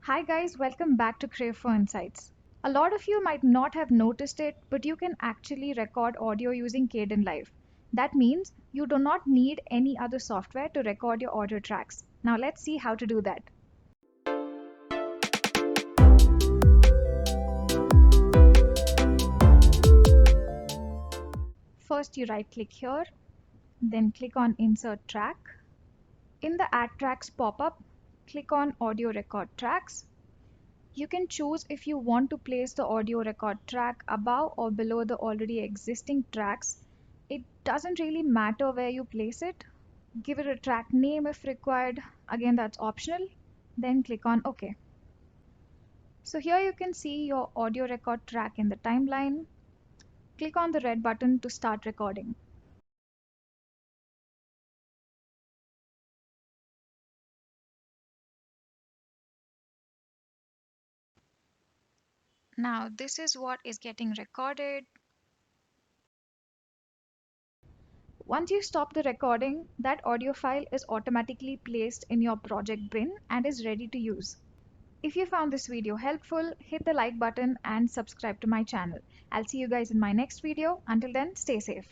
Hi guys, welcome back to Crave for Insights. A lot of you might not have noticed it, but you can actually record audio using Kdenlive. That means you do not need any other software to record your audio tracks. Now let's see how to do that. First you right click here, then click on Insert Track. In the Add Tracks pop-up, click on Audio Record Tracks. You can choose if you want to place the audio record track above or below the already existing tracks. It doesn't really matter where you place it. Give it a track name if required. Again, that's optional. Then click on OK. So here you can see your audio record track in the timeline. Click on the red button to start recording. Now this is what is getting recorded. Once you stop the recording, that audio file is automatically placed in your project bin and is ready to use. If you found this video helpful, hit the like button and subscribe to my channel. I'll see you guys in my next video. Until then, stay safe.